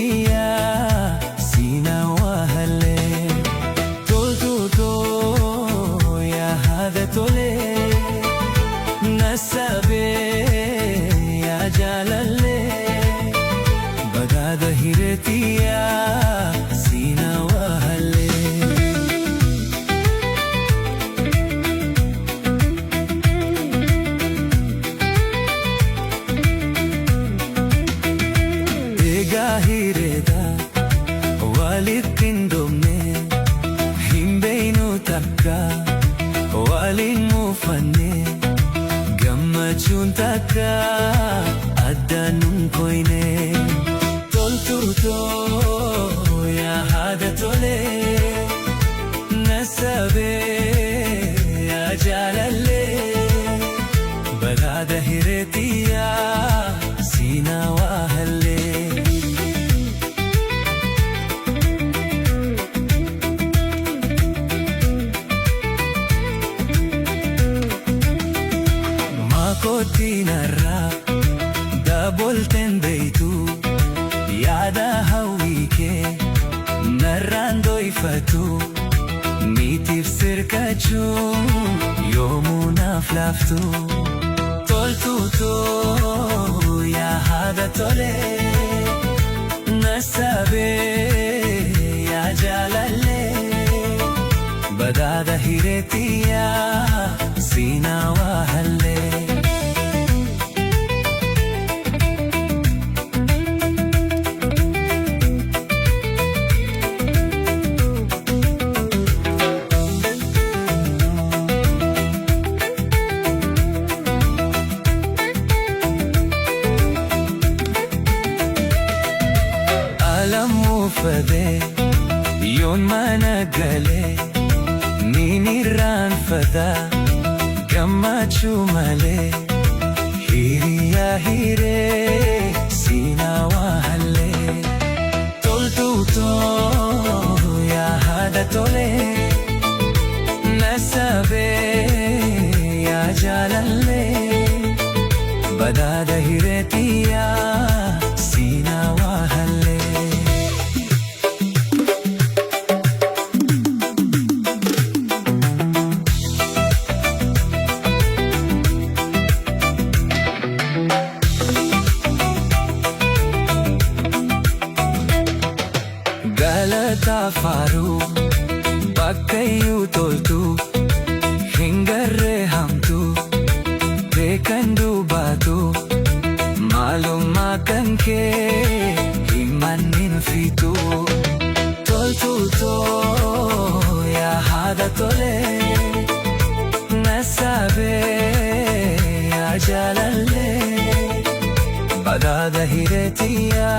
hiretia sina wahale toltuto ya hada tole nasabe ya jalale bagada hiretia sina wahale hireda walid kindomne himbeinu takka walin mufanne gammachun takka addanun koine tolturto ya hada tole nasabe ya jalale bagada hiretiya sina wahale kotinarra dabolten beitu yada hawike narrando ifatu mitif sirkachu yomuna flaftu toltuto ya hada tole nasabe ya jalale badada hiretia sina wahale fade yon managale niniran fada gammachu male hiriya hire sina wahale toltuto ya hada tole nasabe ya jalale badada hiretia sina wahale galata faru bakkayu toltu hingarre hamtu bekandu batu malum makanke himanin fitu toltu to ya hada tole nasabe ya jalale badada hiretia